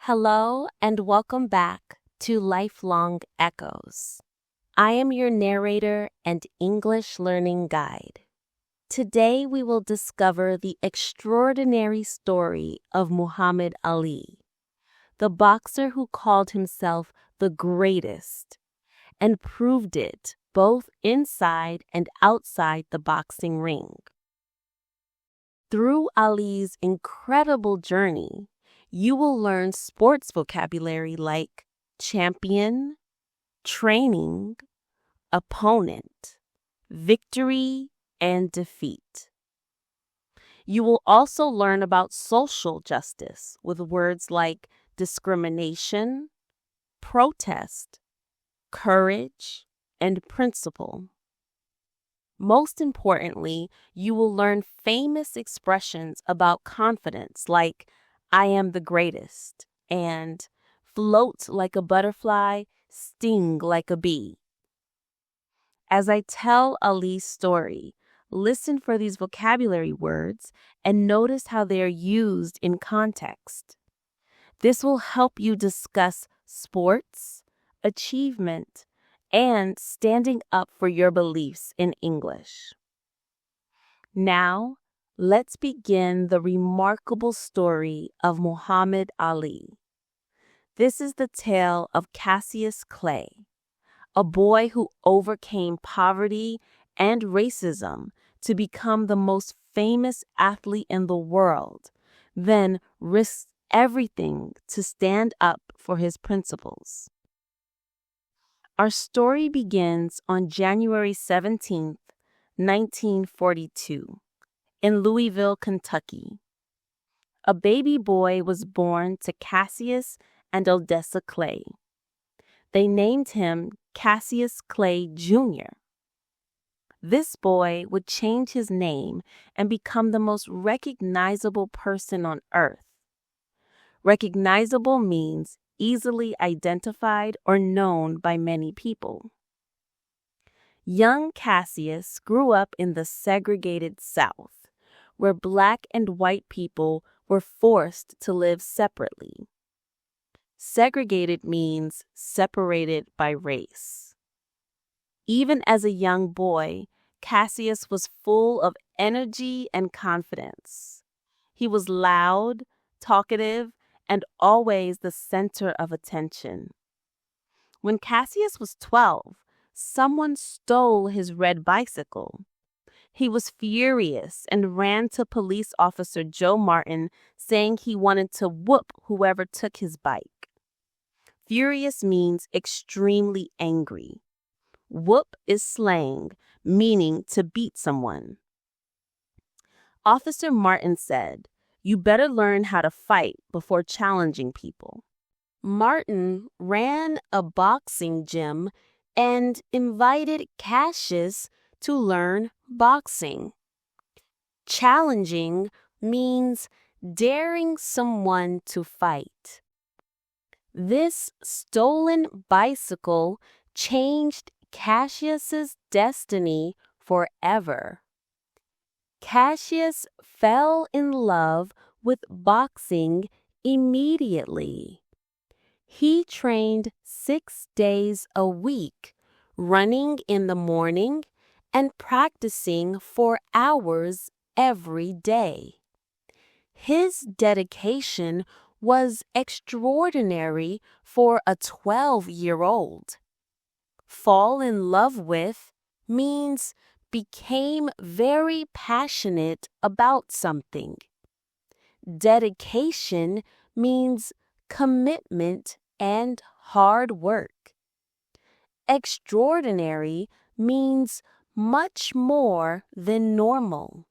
Hello and welcome back to Lifelong Echoes. I am your narrator and English learning guide. Today we will discover the extraordinary story of Muhammad Ali, the boxer who called himself the greatest and proved it both inside and outside the boxing ring. Through Ali's incredible journey, you will learn sports vocabulary like champion, training, opponent, victory, and defeat. You will also learn about social justice with words like discrimination, protest, courage, and principle. Most importantly, you will learn famous expressions about confidence like I am the greatest and float like a butterfly, sting like a bee. As I tell Ali's story, listen for these vocabulary words and notice how they are used in context. This will help you discuss sports, achievement, and standing up for your beliefs in English. Now, let's begin the remarkable story of Muhammad Ali. This is the tale of Cassius Clay, a boy who overcame poverty and racism to become the most famous athlete in the world, then risked everything to stand up for his principles. Our story begins on January 17th, 1942, in Louisville, Kentucky. A baby boy was born to Cassius and Odessa Clay. They named him Cassius Clay Jr. This boy would change his name and become the most recognizable person on earth. Recognizable means easily identified or known by many people. Young Cassius grew up in the segregated South, where Black and white people were forced to live separately. Segregated means separated by race. Even as a young boy, Cassius was full of energy and confidence. He was loud, talkative, and always the center of attention. When Cassius was 12, someone stole his red bicycle. He was furious and ran to police officer Joe Martin, saying he wanted to whoop whoever took his bike. Furious means extremely angry. Whoop is slang, meaning to beat someone. Officer Martin said, "You better learn how to fight before challenging people." Martin ran a boxing gym and invited Cassius to learn boxing. Challenging means daring someone to fight. This stolen bicycle changed Cassius's destiny forever. Cassius fell in love with boxing immediately. He trained 6 days a week, running in the morning and practicing for hours every day. His dedication was extraordinary for a 12-year-old. Fall in love with means became very passionate about something. Dedication means commitment and hard work. Extraordinary means much more than normal.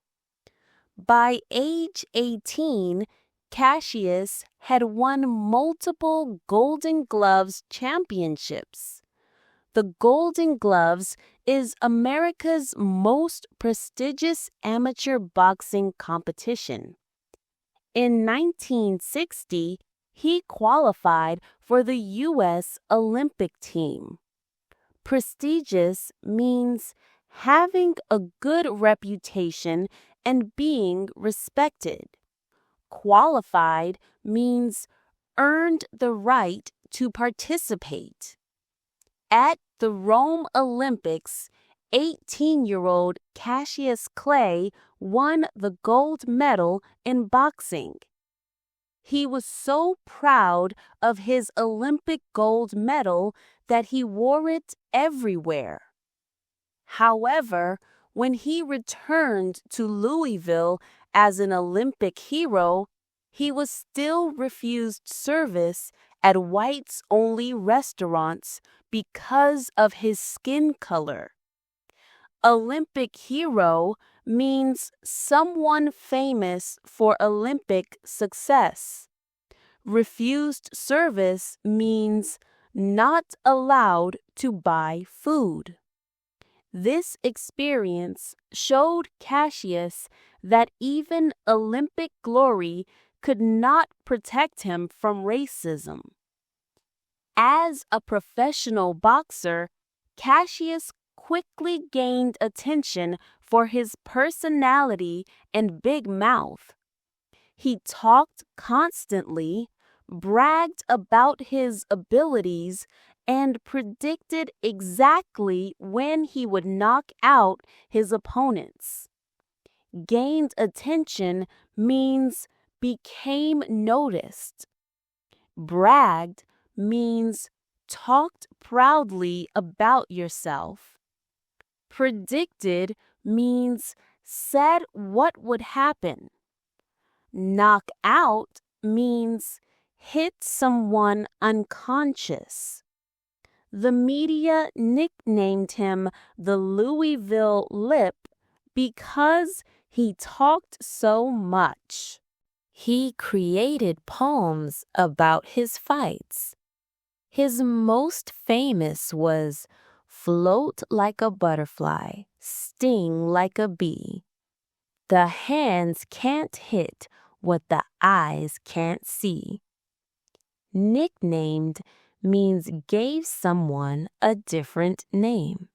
By age 18, Cassius had won multiple Golden Gloves championships. The Golden Gloves is America's most prestigious amateur boxing competition. In 1960, he qualified for the U.S. Olympic team. Prestigious means having a good reputation and being respected. Qualified means earned the right to participate. At the Rome Olympics, 18-year-old Cassius Clay won the gold medal in boxing. He was so proud of his Olympic gold medal that he wore it everywhere. However, when he returned to Louisville as an Olympic hero, he was still refused service at whites-only restaurants because of his skin color. Olympic hero means someone famous for Olympic success. Refused service means not allowed to buy food. This experience showed Cassius that even Olympic glory could not protect him from racism. As a professional boxer, Cassius quickly gained attention for his personality and big mouth. He talked constantly, bragged about his abilities, and predicted exactly when he would knock out his opponents. Gained attention means became noticed. Bragged means talked proudly about yourself. Predicted means said what would happen. Knock out means hit someone unconscious. The media nicknamed him the Louisville Lip because he talked so much. He created poems about his fights. His most famous was "Float like a butterfly, sting like a bee. The hands can't hit what the eyes can't see." Nicknamed means gave someone a different name.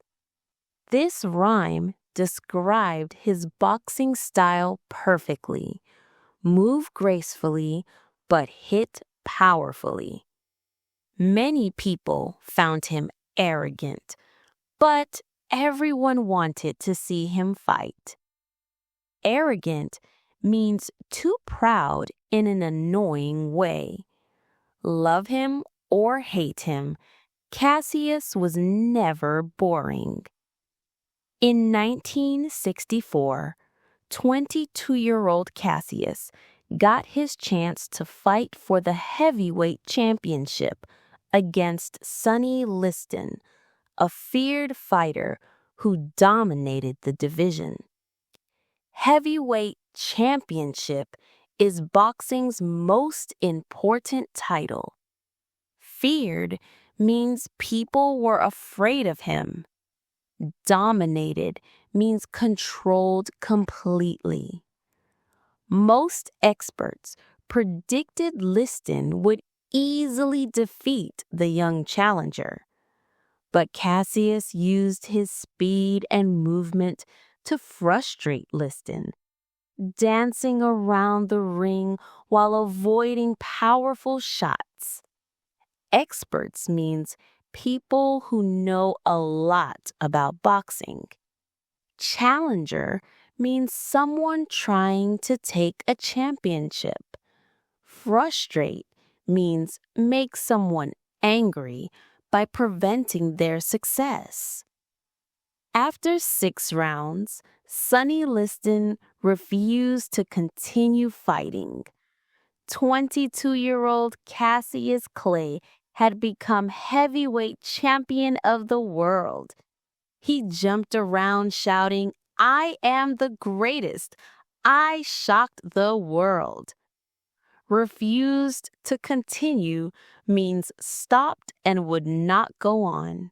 This rhyme described his boxing style perfectly. Move gracefully, but hit powerfully. Many people found him arrogant, but everyone wanted to see him fight. Arrogant means too proud in an annoying way. Love him or hate him, Cassius was never boring. In 1964, 22-year-old Cassius got his chance to fight for the heavyweight championship against Sonny Liston, a feared fighter who dominated the division. Heavyweight championship is boxing's most important title. Feared means people were afraid of him. Dominated means controlled completely. Most experts predicted Liston would easily defeat the young challenger. But Cassius used his speed and movement to frustrate Liston, dancing around the ring while avoiding powerful shots. Experts means people who know a lot about boxing. Challenger means someone trying to take a championship. Frustrate means make someone angry by preventing their success. After 6 rounds, Sonny Liston refused to continue fighting. 22-year-old Cassius Clay had become heavyweight champion of the world. He jumped around shouting, "I am the greatest. I shocked the world." Refused to continue means stopped and would not go on.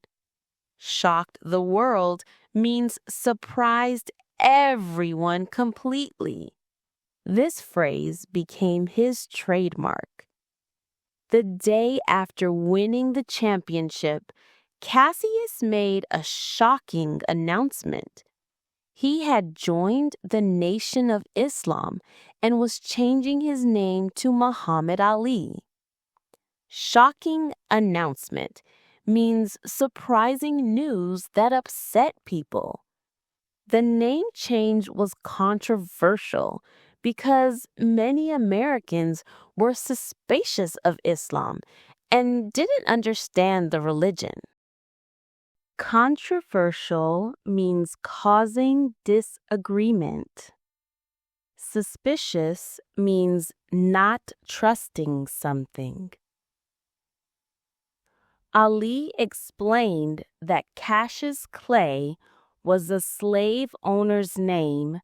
Shocked the world means surprised everyone completely. This phrase became his trademark. The day after winning the championship, Cassius made a shocking announcement. He had joined the Nation of Islam and was changing his name to Muhammad Ali. Shocking announcement means surprising news that upset people. The name change was controversial because many Americans were suspicious of Islam and didn't understand the religion. Controversial means causing disagreement. Suspicious means not trusting something. Ali explained that Cassius Clay was a slave owner's name,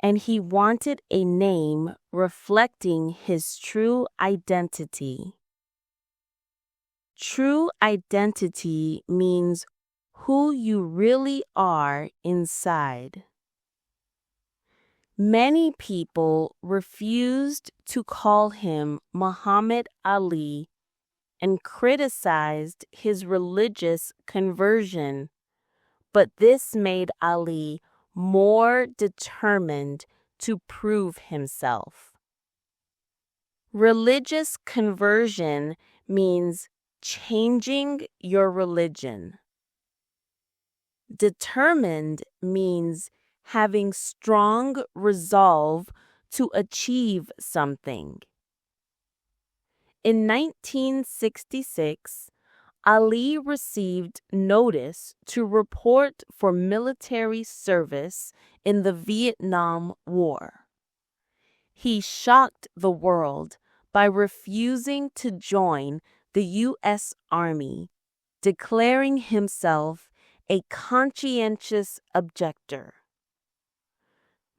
and he wanted a name reflecting his true identity. True identity means who you really are inside. Many people refused to call him Muhammad Ali and criticized his religious conversion, but this made Ali more determined to prove himself. Religious conversion means changing your religion. Determined means having strong resolve to achieve something. In 1966, Ali received notice to report for military service in the Vietnam War. He shocked the world by refusing to join the U.S. Army, declaring himself a conscientious objector.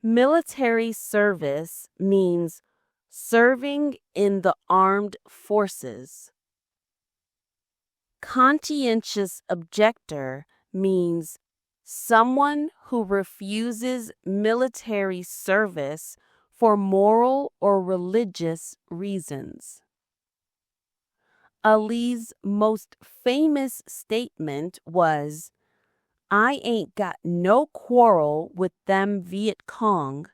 Military service means serving in the armed forces. Conscientious objector means someone who refuses military service for moral or religious reasons. Ali's most famous statement was, "I ain't got no quarrel with them Viet Cong.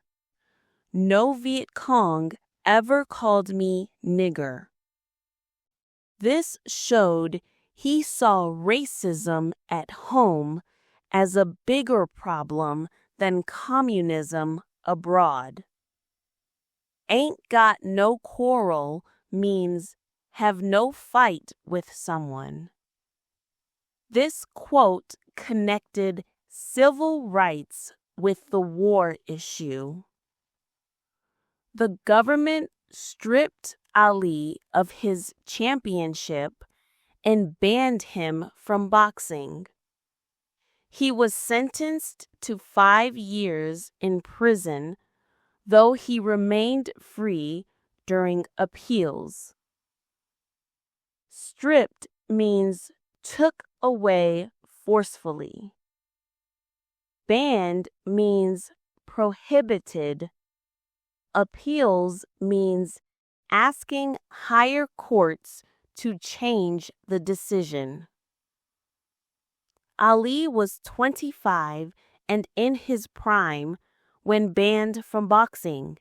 No Viet Cong ever called me nigger." This showed he saw racism at home as a bigger problem than communism abroad. Ain't got no quarrel means have no fight with someone. This quote connected civil rights with the war issue. The government stripped Ali of his championship and banned him from boxing. He was sentenced to 5 years in prison, though he remained free during appeals. Stripped means took away forcefully. Banned means prohibited. Appeals means asking higher courts to change the decision. Ali was 25 and in his prime when banned from boxing.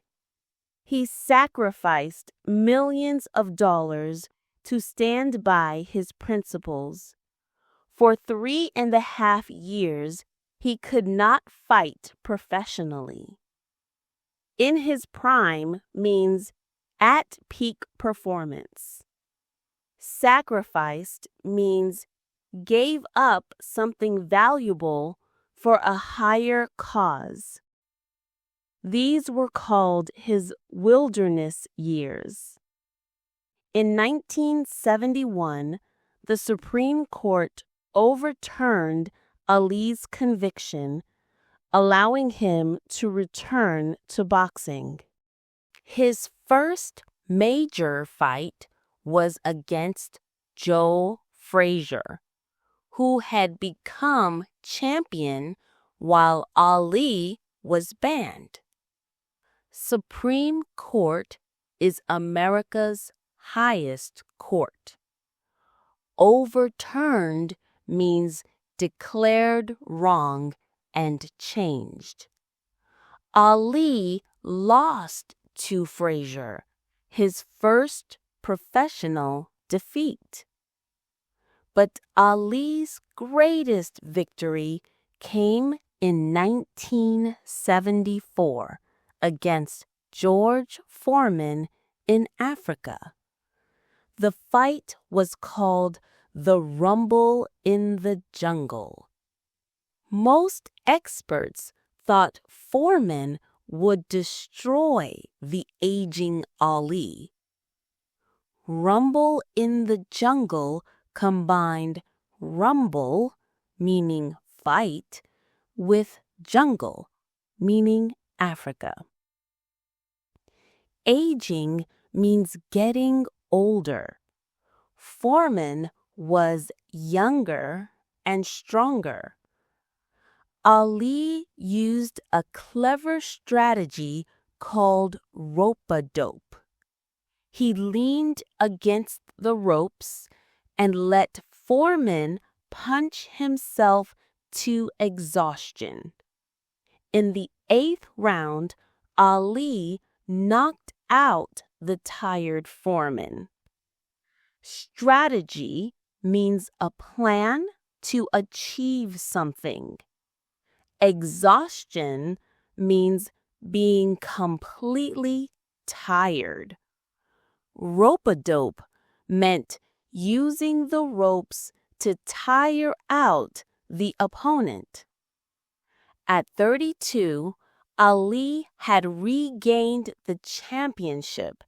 He sacrificed millions of dollars to stand by his principles. For 3.5 years, he could not fight professionally. In his prime means at peak performance. Sacrificed means gave up something valuable for a higher cause. These were called his wilderness years. In 1971, the Supreme Court overturned Ali's conviction, allowing him to return to boxing. His first major fight was against Joe Frazier, who had become champion while Ali was banned. Supreme Court is America's highest court. Overturned means declared wrong and changed. Ali lost to Frazier, his first professional defeat. But Ali's greatest victory came in 1974 against George Foreman in Africa. The fight was called the Rumble in the Jungle. Most experts thought Foreman would destroy the aging Ali. Rumble in the Jungle combined rumble, meaning fight, with jungle, meaning Africa. Aging means getting older. Foreman was younger and stronger. Ali used a clever strategy called rope-a-dope. He leaned against the ropes and let Foreman punch himself to exhaustion. In the 8th round, Ali knocked out the tired Foreman. Strategy means a plan to achieve something. Exhaustion means being completely tired. Rope-a-dope meant using the ropes to tire out the opponent. At 32, Ali had regained the championship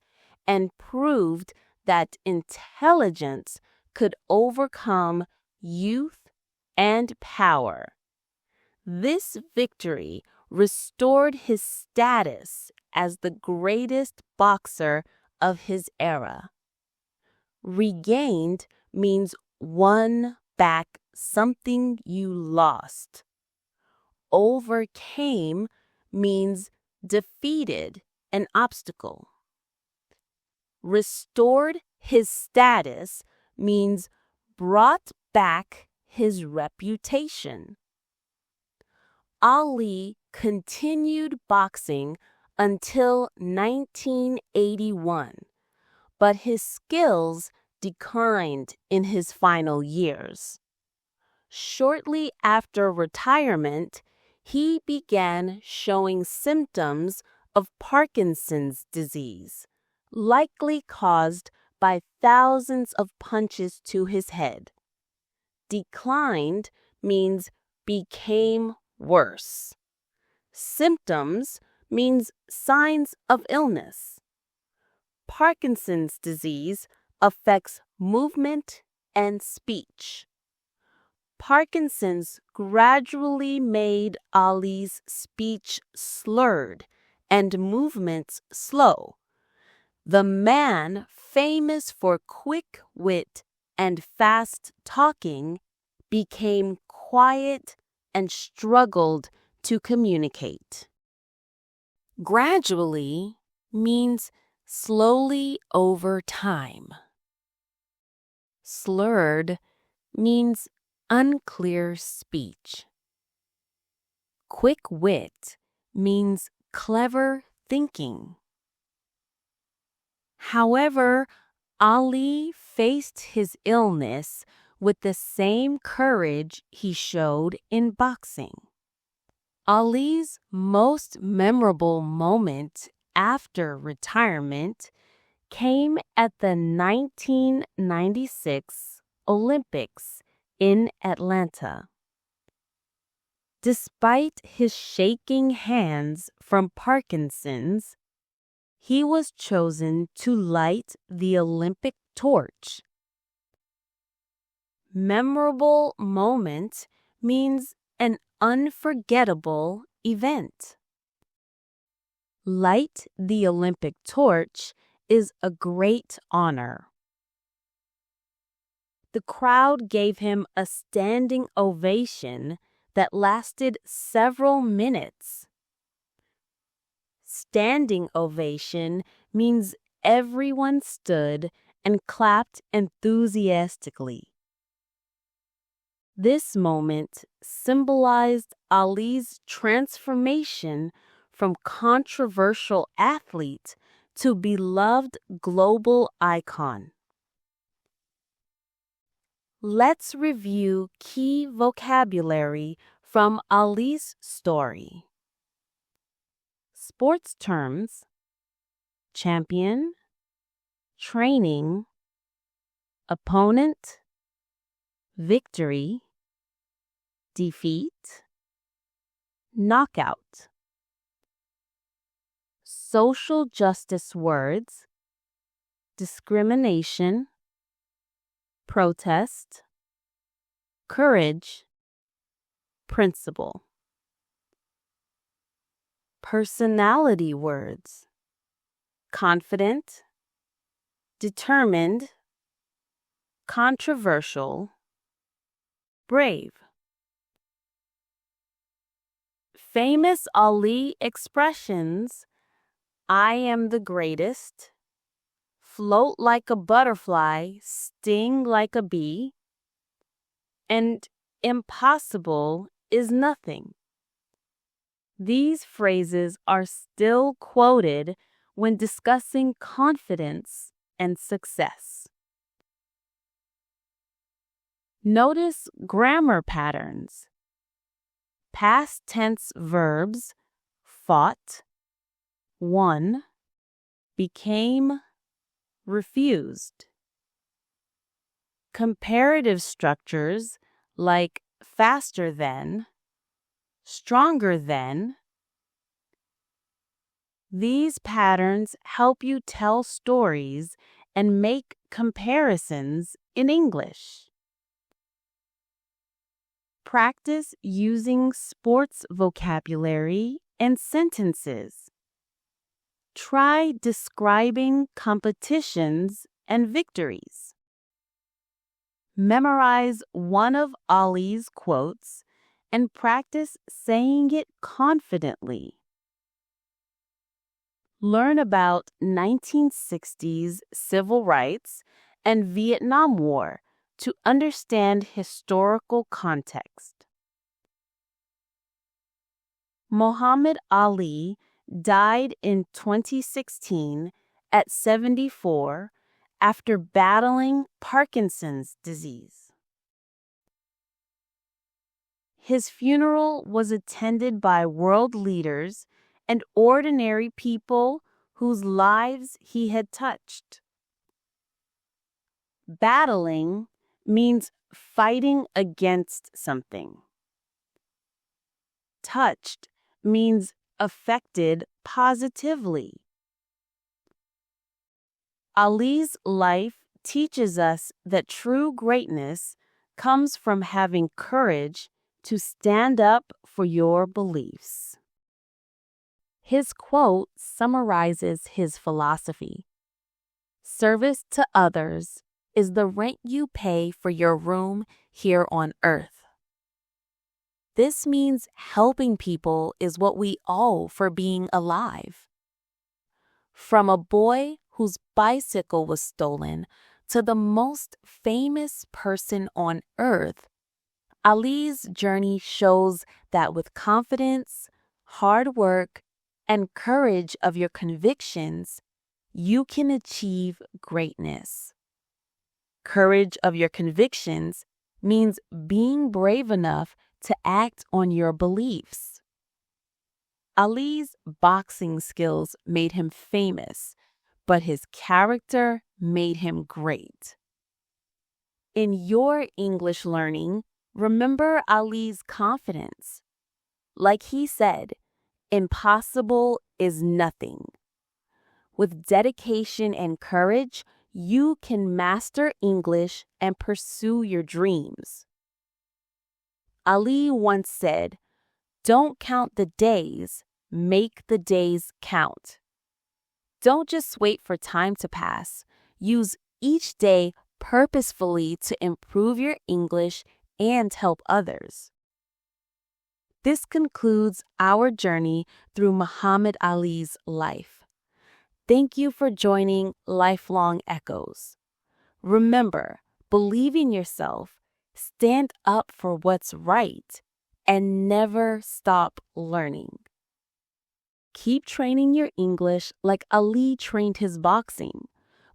and proved that intelligence could overcome youth and power. This victory restored his status as the greatest boxer of his era. Regained means won back something you lost. Overcame means defeated an obstacle. Restored his status means brought back his reputation. Ali continued boxing until 1981, but his skills declined in his final years. Shortly after retirement, he began showing symptoms of Parkinson's disease, likely caused by thousands of punches to his head. Declined means became worse. Symptoms means signs of illness. Parkinson's disease affects movement and speech. Parkinson's gradually made Ali's speech slurred and movements slow. The man, famous for quick wit and fast talking, became quiet and struggled to communicate. Gradually means slowly over time. Slurred means unclear speech. Quick wit means clever thinking. However, Ali faced his illness with the same courage he showed in boxing. Ali's most memorable moment after retirement came at the 1996 Olympics in Atlanta. Despite his shaking hands from Parkinson's, he was chosen to light the Olympic torch. Memorable moment means an unforgettable event. Light the Olympic torch is a great honor. The crowd gave him a standing ovation that lasted several minutes. Standing ovation means everyone stood and clapped enthusiastically. This moment symbolized Ali's transformation from controversial athlete to beloved global icon. Let's review key vocabulary from Ali's story. Sports terms: champion, training, opponent, victory, defeat, knockout. Social justice words: discrimination, protest, courage, principle. Personality words: confident, determined, controversial, brave. Famous Ali expressions: I am the greatest, float like a butterfly, sting like a bee, and impossible is nothing. These phrases are still quoted when discussing confidence and success. Notice grammar patterns. Past tense verbs: fought, won, became, refused. Comparative structures like faster than, stronger than. These patterns help you tell stories and make comparisons in English. Practice using sports vocabulary and sentences. Try describing competitions and victories. Memorize one of Ali's quotes and practice saying it confidently. Learn about 1960s civil rights and Vietnam War to understand historical context. Muhammad Ali died in 2016 at 74 after battling Parkinson's disease. His funeral was attended by world leaders and ordinary people whose lives he had touched. Battling means fighting against something. Touched means affected positively. Ali's life teaches us that true greatness comes from having courage to stand up for your beliefs. His quote summarizes his philosophy. Service to others is the rent you pay for your room here on earth. This means helping people is what we owe for being alive. From a boy whose bicycle was stolen to the most famous person on earth, Ali's journey shows that with confidence, hard work, and courage of your convictions, you can achieve greatness. Courage of your convictions means being brave enough to act on your beliefs. Ali's boxing skills made him famous, but his character made him great. In your English learning, remember Ali's confidence. Like he said, impossible is nothing. With dedication and courage, you can master English and pursue your dreams. Ali once said, "Don't count the days, make the days count." Don't just wait for time to pass. Use each day purposefully to improve your English and help others. This concludes our journey through Muhammad Ali's life. Thank you for joining Lifelong Echoes. Remember, believe in yourself, stand up for what's right, and never stop learning. Keep training your English like Ali trained his boxing,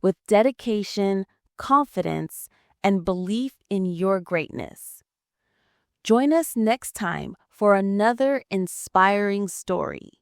with dedication, confidence, and belief in your greatness. Join us next time for another inspiring story.